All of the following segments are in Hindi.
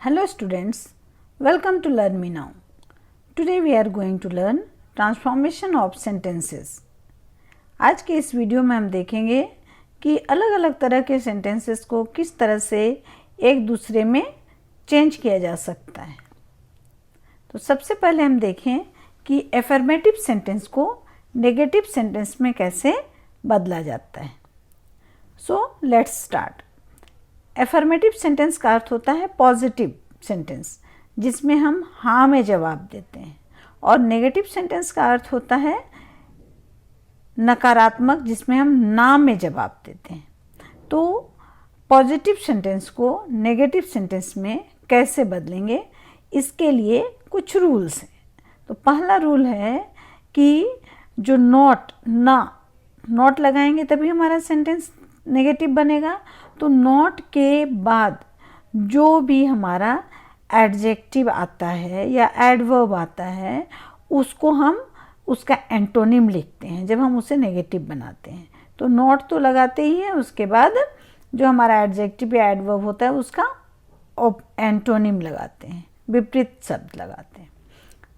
Hello students, welcome to Learn Me Now. Today we are going to learn transformation of sentences. आज के इस वीडियो में हम देखेंगे कि अलग अलग तरह के सेंटेंसेस को किस तरह से एक दूसरे में चेंज किया जा सकता है। तो सबसे पहले हम देखें कि एफर्मेटिव सेंटेंस को नेगेटिव सेंटेंस में कैसे बदला जाता है। So let's start. Affirmative sentence का अर्थ होता है पॉजिटिव सेंटेंस, जिसमें हम हाँ में जवाब देते हैं, और नेगेटिव सेंटेंस का अर्थ होता है नकारात्मक, जिसमें हम ना में जवाब देते हैं। तो पॉजिटिव सेंटेंस को नेगेटिव सेंटेंस में कैसे बदलेंगे, इसके लिए कुछ रूल्स हैं। तो पहला रूल है कि जो नॉट लगाएंगे तभी हमारा सेंटेंस नेगेटिव बनेगा। तो नॉट के बाद जो भी हमारा एडजेक्टिव आता है या एडवर्ब आता है, उसको हम उसका एंटोनिम लिखते हैं जब हम उसे नेगेटिव बनाते हैं। तो नॉट तो लगाते ही हैं, उसके बाद जो हमारा एडजेक्टिव या एडवर्ब होता है उसका एंटोनिम लगाते हैं, विपरीत शब्द लगाते हैं।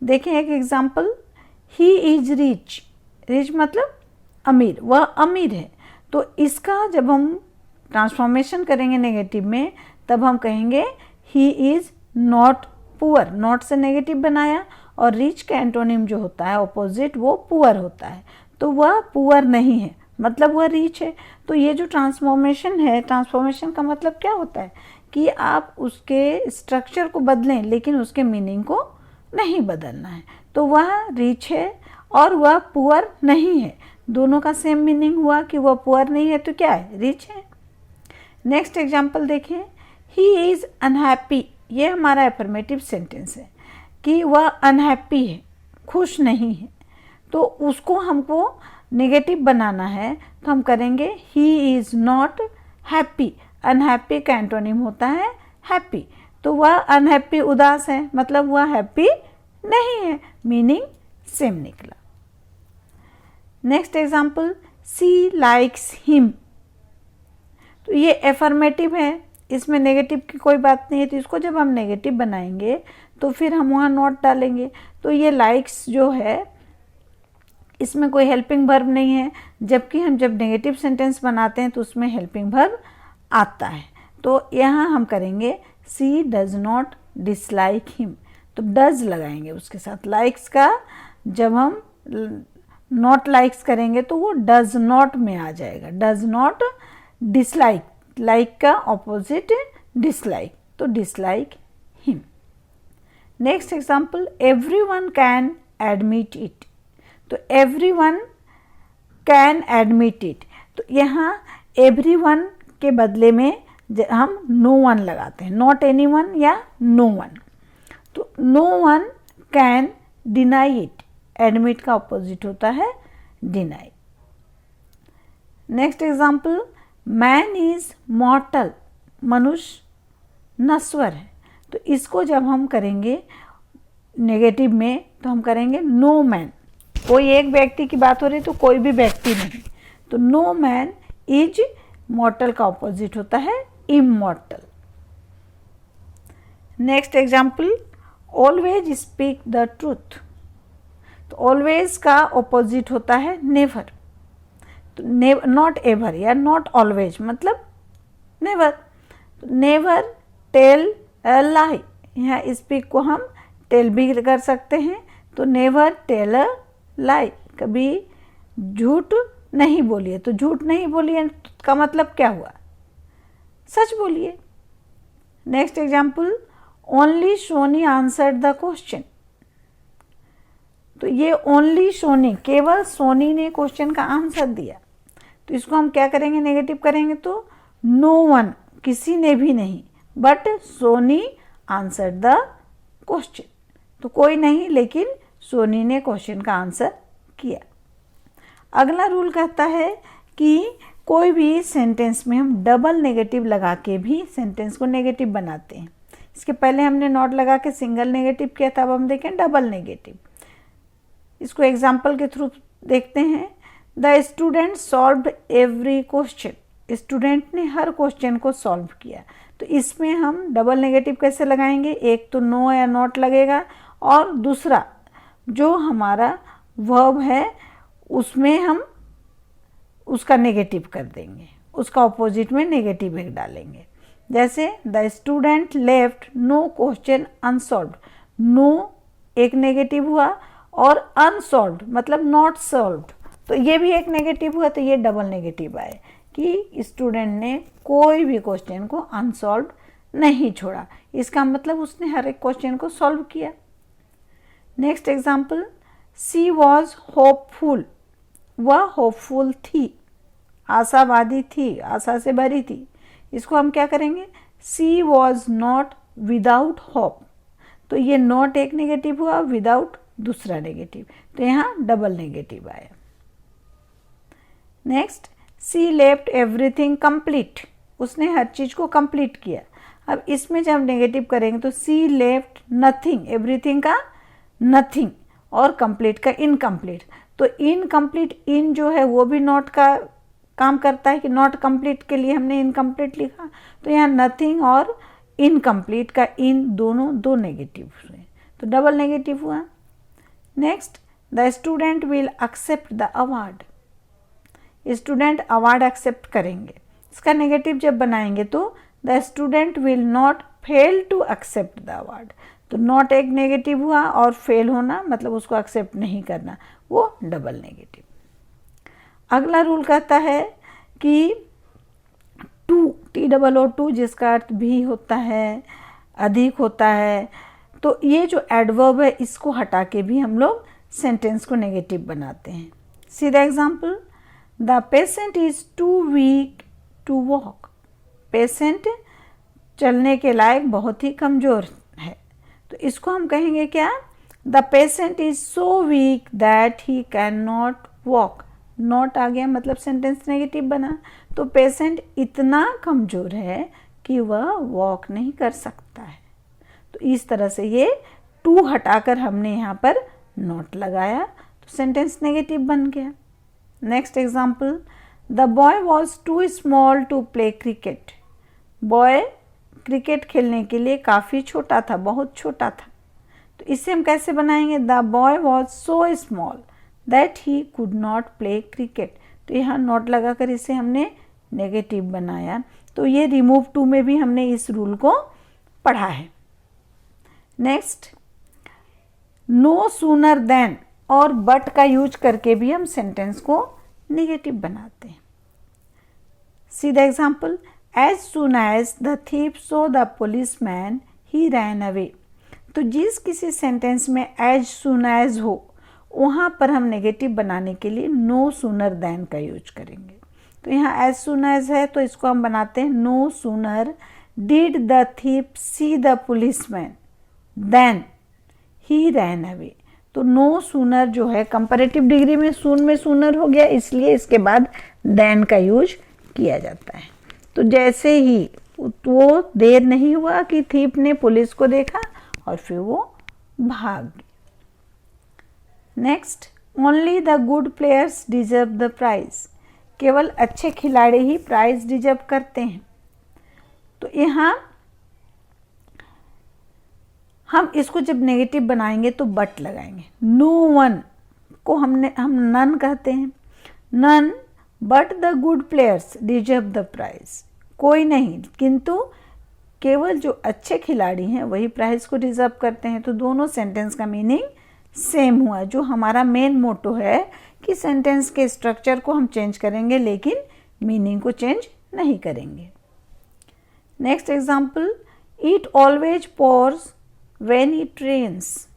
देखें एक example, he is rich. Rich मतलब अमीर, वह अमीर है। तो इसका जब हम ट्रांसफॉर्मेशन करेंगे नेगेटिव में, तब हम कहेंगे ही इज़ नॉट पुअर। नॉट से नेगेटिव बनाया, और रिच का एंटोनिम जो होता है ऑपोजिट, वो पुअर होता है। तो वह पुअर नहीं है, मतलब वह रिच है। तो ये जो ट्रांसफॉर्मेशन है, ट्रांसफॉर्मेशन का मतलब क्या होता है कि आप उसके स्ट्रक्चर को बदलें लेकिन उसके मीनिंग को नहीं बदलना है। तो वह रिच है और वह पुअर नहीं है, दोनों का सेम मीनिंग हुआ कि वह पुअर नहीं है तो क्या है, रिच है। नेक्स्ट एग्जाम्पल देखें, ही इज़ अनहैप्पी। ये हमारा एफर्मेटिव सेंटेंस है कि वह अनहैप्पी है, खुश नहीं है। तो उसको हमको नेगेटिव बनाना है, तो हम करेंगे ही इज़ नॉट हैप्पी। अनहैप्पी का एंटोनिम होता है हैप्पी। तो वह अनहैप्पी, उदास है, मतलब वह हैप्पी नहीं है, मीनिंग सेम निकला। नेक्स्ट एग्जाम्पल, सी लाइक्स हिम। तो ये एफर्मेटिव है, इसमें नेगेटिव की कोई बात नहीं है। तो इसको जब हम नेगेटिव बनाएंगे तो फिर हम वहाँ नॉट डालेंगे। तो ये लाइक्स जो है, इसमें कोई हेल्पिंग वर्ब नहीं है, जबकि हम जब नेगेटिव सेंटेंस बनाते हैं तो उसमें हेल्पिंग वर्ब आता है। तो यहाँ हम करेंगे सी डज नॉट डिसलाइक हिम। तो डज लगाएंगे उसके साथ। लाइक्स का जब हम नॉट लाइक्स करेंगे तो वो डज नॉट में आ जाएगा। डज नॉट डिसलाइक, लाइक का ऑपोजिट डिसलाइक, तो dislike him. Next example, everyone can admit it. तो एवरीवन कैन एडमिट इट। तो यहाँ एवरीवन के बदले में हम नो वन लगाते हैं, नॉट एनीवन या नो वन। तो no one can deny it. Admit का ऑपोजिट होता है deny. Next example, man is mortal. मनुष्य नश्वर है। तो इसको जब हम करेंगे नेगेटिव में तो हम करेंगे नो मैन। कोई एक व्यक्ति की बात हो रही तो कोई भी व्यक्ति नहीं। तो नो मैन इज मॉर्टल का ऑपोजिट होता है immortal. Next example, always speak the truth. तो ऑलवेज का ऑपोजिट होता है नेवर। तो नॉट एवर या नॉट ऑलवेज मतलब नेवर। नेवर टेल अ लाई। यहाँ स्पीक को हम टेल भी कर सकते हैं। तो नेवर टेल अ लाई, कभी झूठ नहीं बोलिए। तो झूठ नहीं बोलिए का मतलब क्या हुआ, सच बोलिए। Next example, only Soni answered the question. तो ये ओनली सोनी, केवल सोनी ने क्वेश्चन का आंसर दिया। तो इसको हम क्या करेंगे, नेगेटिव करेंगे। तो नो वन, किसी ने भी नहीं, but Soni answer the question. तो कोई नहीं, लेकिन सोनी ने क्वेश्चन का आंसर किया। अगला रूल कहता है कि कोई भी सेंटेंस में हम डबल नेगेटिव लगा के भी सेंटेंस को नेगेटिव बनाते हैं। इसके पहले हमने नॉट लगा के सिंगल नेगेटिव किया था, अब हम देखें डबल नेगेटिव। इसको एग्जाम्पल के थ्रू देखते हैं। The student solved every question. Student ने हर क्वेश्चन को सॉल्व किया। तो इसमें हम डबल नेगेटिव कैसे लगाएंगे, एक तो नो या नॉट लगेगा और दूसरा जो हमारा वर्ब है उसमें हम उसका नेगेटिव कर देंगे, उसका ऑपोजिट में नेगेटिव एक डालेंगे। जैसे the student left no question unsolved, no एक नेगेटिव हुआ और अनसॉल्व्ड मतलब नॉट सॉल्व्ड, तो ये भी एक नेगेटिव हुआ, तो ये डबल नेगेटिव आए कि स्टूडेंट ने कोई भी क्वेश्चन को अनसॉल्व्ड नहीं छोड़ा, इसका मतलब उसने हर एक क्वेश्चन को सॉल्व किया। Next example, she was hopeful, वह होपफुल थी, आशावादी थी, आशा से भरी थी। इसको हम क्या करेंगे, सी वॉज नॉट विदाउट होप, तो ये नॉट एक नेगेटिव हुआ, विदाउट दूसरा नेगेटिव, तो यहाँ डबल नेगेटिव आया। नेक्स्ट, सी लेफ्ट एवरीथिंग कंप्लीट, उसने हर चीज़ को कंप्लीट किया। अब इसमें जब हम नेगेटिव करेंगे तो सी लेफ्ट नथिंग, एवरीथिंग का नथिंग और कंप्लीट का इनकम्प्लीट, तो इनकम्प्लीट इन जो है वो भी नॉट का काम करता है कि नॉट कंप्लीट के लिए हमने इनकम्प्लीट लिखा, तो यहाँ नथिंग और इनकम्प्लीट का इन दोनों दो नेगेटिव हुए, तो डबल नेगेटिव हुआ। Next, the student will accept the award, student award accept करेंगे, इसका नेगेटिव जब बनाएंगे तो the student will not fail to accept the award, तो नॉट एक नेगेटिव हुआ और फेल होना मतलब उसको एक्सेप्ट नहीं करना, वो डबल नेगेटिव। अगला रूल कहता है कि टू, TOO जिसका अर्थ भी होता है, अधिक होता है, तो ये जो एडवर्ब है इसको हटा के भी हम लोग सेंटेंस को नेगेटिव बनाते हैं। See the example, the patient is too weak to walk, patient चलने के लायक बहुत ही कमज़ोर है, तो इसको हम कहेंगे क्या, the patient is so weak that he can not walk, not आ गया मतलब सेंटेंस नेगेटिव बना, तो पेशेंट इतना कमज़ोर है कि वह वॉक नहीं कर सकता है, तो इस तरह से ये टू हटाकर हमने यहाँ पर नॉट लगाया, तो सेंटेंस नेगेटिव बन गया। Next example, the boy was too small to play cricket, boy cricket खेलने के लिए काफ़ी छोटा था, बहुत छोटा था, तो इसे हम कैसे बनाएंगे, the boy was so small that he could not play cricket, तो यहाँ नॉट लगाकर इसे हमने नेगेटिव बनाया, तो ये रिमूव टू में भी हमने इस रूल को पढ़ा है। नेक्स्ट, नो सूनर देन और बट का यूज करके भी हम सेंटेंस को नेगेटिव बनाते हैं। See the example, as soon as the thief saw the policeman he ran away, तो जिस किसी सेंटेंस में एज सून एज हो वहाँ पर हम नेगेटिव बनाने के लिए नो सूनर देन का यूज करेंगे, तो यहाँ एज सून एज है तो इसको हम बनाते हैं no sooner did the thief see the policeman then he ran away, तो नो सूनर जो है कंपैरेटिव डिग्री में सूनर हो गया, इसलिए इसके बाद देन का यूज किया जाता है। तो जैसे ही वो देर नहीं हुआ कि थीप ने पुलिस को देखा और फिर वो भाग गया। Next, only the good players deserve the prize, केवल अच्छे खिलाड़ी ही प्राइज डिजर्व करते हैं, तो यहाँ हम इसको जब नेगेटिव बनाएंगे तो बट लगाएंगे। नो वन को हम नन कहते हैं, none but the good players deserve the prize, कोई नहीं किंतु केवल जो अच्छे खिलाड़ी हैं वही प्राइज को डिजर्व करते हैं, तो दोनों सेंटेंस का मीनिंग सेम हुआ। जो हमारा मेन मोटो है कि सेंटेंस के स्ट्रक्चर को हम चेंज करेंगे लेकिन मीनिंग को चेंज नहीं करेंगे। Next example, it always pours when it rains,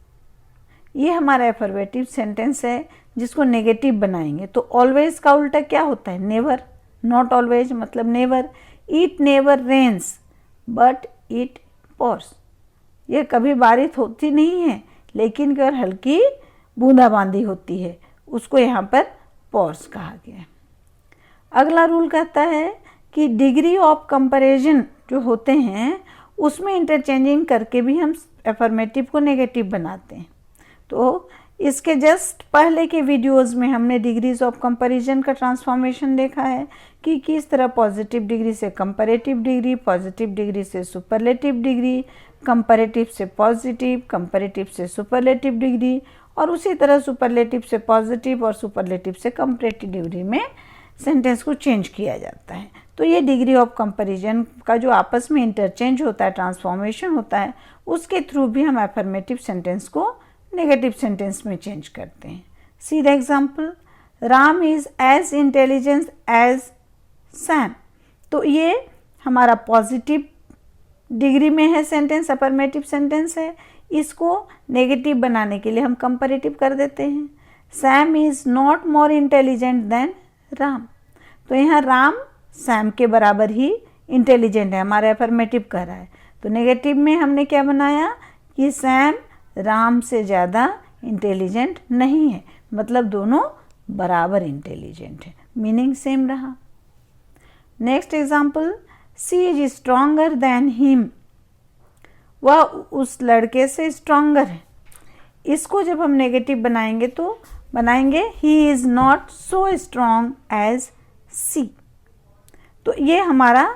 ये हमारा एफर्मेटिव सेंटेंस है जिसको नेगेटिव बनाएंगे, तो ऑलवेज का उल्टा क्या होता है, नेवर, नॉट ऑलवेज मतलब never. It never rains but it pours, यह कभी बारिश होती नहीं है लेकिन केवल हल्की बूंदाबांदी होती है, उसको यहाँ पर पोर्स कहा गया है। अगला रूल कहता है कि डिग्री ऑफ कंपैरिजन जो होते हैं उसमें इंटरचेंजिंग करके भी हम एफर्मेटिव को नेगेटिव बनाते हैं। तो इसके जस्ट पहले के वीडियोस में हमने डिग्रीज ऑफ कंपैरिजन का ट्रांसफॉर्मेशन देखा है कि किस तरह पॉजिटिव डिग्री से कंपैरेटिव डिग्री, पॉजिटिव डिग्री से सुपरलेटिव डिग्री, कंपैरेटिव से पॉजिटिव, कंपैरेटिव से सुपरलेटिव डिग्री, और उसी तरह सुपरलेटिव से पॉजिटिव और सुपरलेटिव से कंपैरेटिव डिग्री में सेंटेंस को चेंज किया जाता है। तो ये डिग्री ऑफ कंपैरिजन का जो आपस में इंटरचेंज होता है, ट्रांसफॉर्मेशन होता है, उसके थ्रू भी हम अफर्मेटिव सेंटेंस को नेगेटिव सेंटेंस में चेंज करते हैं। See the example, Ram is as intelligent as Sam. तो ये हमारा पॉजिटिव डिग्री में है सेंटेंस, अफर्मेटिव सेंटेंस है। इसको नेगेटिव बनाने के लिए हम कंपैरेटिव कर देते हैं। Sam is not more intelligent then Ram. तो यहाँ राम सैम के बराबर ही इंटेलिजेंट है, हमारा अफर्मेटिव कह रहा है। तो नेगेटिव में हमने क्या बनाया कि सैम राम से ज़्यादा इंटेलिजेंट नहीं है, मतलब दोनों बराबर इंटेलिजेंट है, मीनिंग सेम रहा। Next example, she is stronger than him. वह उस लड़के से स्ट्रॉन्गर है। इसको जब हम नेगेटिव बनाएंगे तो बनाएंगे he is not so strong as she. तो ये हमारा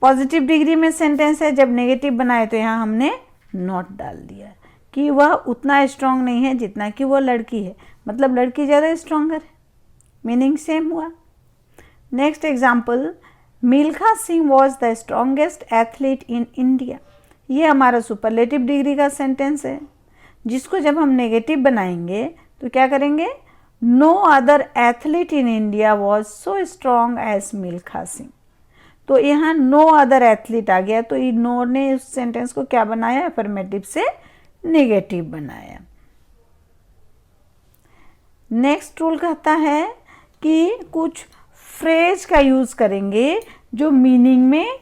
पॉजिटिव डिग्री में सेंटेंस है। जब नेगेटिव बनाए तो यहाँ हमने नॉट डाल दिया कि वह उतना स्ट्रॉन्ग नहीं है जितना कि वो लड़की है, मतलब लड़की ज़्यादा स्ट्रॉन्गर है, मीनिंग सेम हुआ। Next example, Milkha Singh was the strongest athlete in India. ये हमारा सुपरलेटिव डिग्री का सेंटेंस है, जिसको जब हम नेगेटिव बनाएंगे तो क्या करेंगे, no other athlete in India was so strong as Milkha Singh. तो यहाँ नो अदर एथलीट आ गया, तो ये नो ने उस सेंटेंस को क्या बनाया, अफर्मेटिव से नेगेटिव बनाया। नेक्स्ट रूल कहता है कि कुछ फ्रेज का यूज करेंगे जो मीनिंग में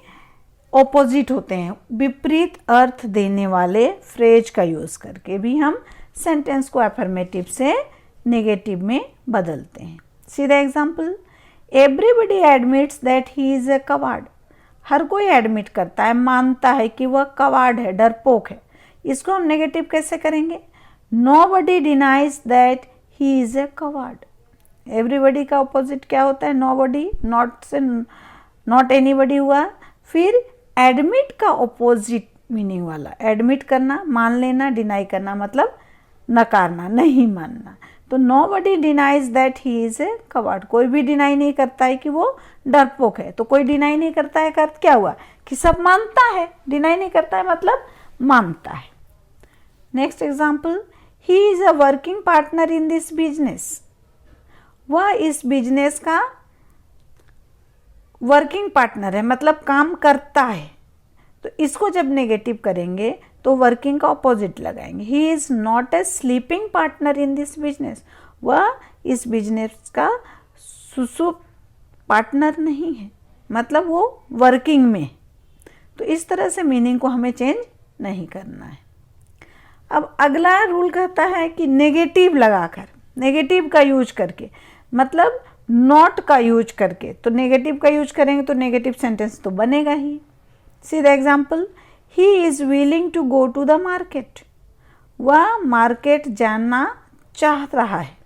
ऑपोजिट होते हैं, विपरीत अर्थ देने वाले फ्रेज का यूज करके भी हम सेंटेंस को अफर्मेटिव से नेगेटिव में बदलते हैं। See the example, everybody admits that he is a coward. हर कोई एडमिट करता है, मानता है कि वह कवार्ड है, डरपोक है। इसको हम नेगेटिव कैसे करेंगे, nobody denies that he is a coward. Everybody का ऑपोजिट क्या होता है, नोबडी, नॉट से नॉट एनीबडी हुआ। फिर एडमिट का ऑपोजिट मीनिंग वाला, एडमिट करना, मान लेना, डिनाई करना मतलब नकारना, नहीं मानना। तो nobody denies that he is a coward. कोई भी डिनाई नहीं करता है कि वो डरपोक है। तो कोई डिनाई नहीं करता है का अर्थ क्या हुआ कि सब मानता है, डिनाई नहीं करता है मतलब मानता है। Next example, he is a working partner in this business. वह इस बिजनेस का वर्किंग पार्टनर है, मतलब काम करता है। तो इसको जब नेगेटिव करेंगे तो वर्किंग का ऑपोजिट लगाएंगे, ही is not a sleeping partner in this business. वह इस बिजनेस का सुसुप पार्टनर नहीं है, मतलब वो वर्किंग में। तो इस तरह से मीनिंग को हमें चेंज नहीं करना है। अब अगला रूल कहता है कि नेगेटिव लगाकर, नेगेटिव का यूज करके, मतलब नॉट का यूज करके। तो नेगेटिव का यूज करेंगे तो नेगेटिव सेंटेंस तो बनेगा ही। See the example, he is willing to go to the market. वह मार्केट जाना चाह रहा है।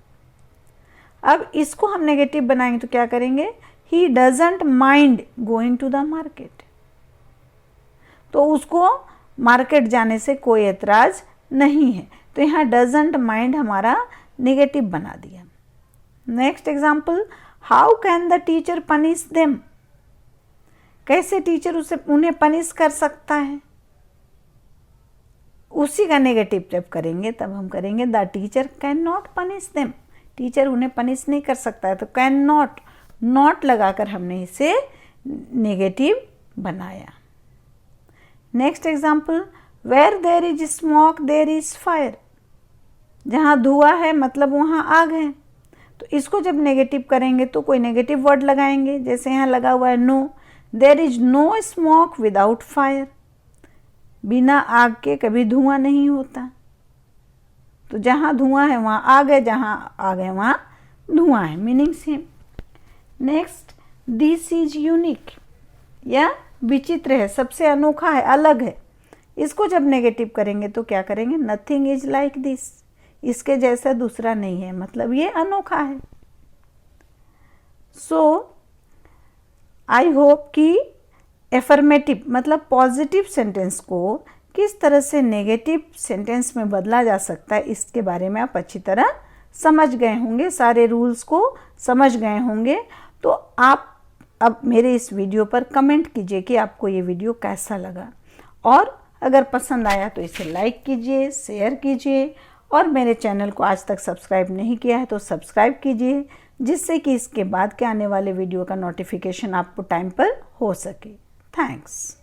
अब इसको हम नेगेटिव बनाएंगे तो क्या करेंगे, he doesn't mind going to the market. तो उसको मार्केट जाने से कोई एतराज नहीं है। तो यहाँ डजंट माइंड हमारा नेगेटिव बना दिया। Next example, how can the teacher punish them. कैसे टीचर उन्हें पनिश कर सकता है। उसी का नेगेटिव जब करेंगे तब हम करेंगे the teacher can not punish them. Teacher उन्हें पनिश नहीं कर सकता है, तो कैन नॉट, नॉट लगाकर हमने इसे नेगेटिव बनाया। Next example, where there is smoke there is fire. जहाँ धुआं है मतलब वहाँ आग है। तो इसको जब नेगेटिव करेंगे तो कोई नेगेटिव वर्ड लगाएंगे, जैसे यहाँ लगा हुआ है no, there is no smoke without fire. बिना आग के कभी धुआं नहीं होता। तो जहाँ धुआं है वहाँ आग है, जहाँ आग है वहाँ धुआं है, meaning same. Next, this is unique, या विचित्र है, सबसे अनोखा है, अलग है। इसको जब नेगेटिव करेंगे तो क्या करेंगे, नथिंग इज लाइक दिस। इसके जैसा दूसरा नहीं है, मतलब ये अनोखा है। सो आई होप कि एफर्मेटिव मतलब पॉजिटिव सेंटेंस को किस तरह से नेगेटिव सेंटेंस में बदला जा सकता है इसके बारे में आप अच्छी तरह समझ गए होंगे, सारे रूल्स को समझ गए होंगे। तो आप अब मेरे इस वीडियो पर कमेंट कीजिए कि आपको ये वीडियो कैसा लगा, और अगर पसंद आया तो इसे लाइक कीजिए, शेयर कीजिए, और मेरे चैनल को आज तक सब्सक्राइब नहीं किया है तो सब्सक्राइब कीजिए, जिससे कि इसके बाद के आने वाले वीडियो का नोटिफिकेशन आपको टाइम पर हो सके। थैंक्स।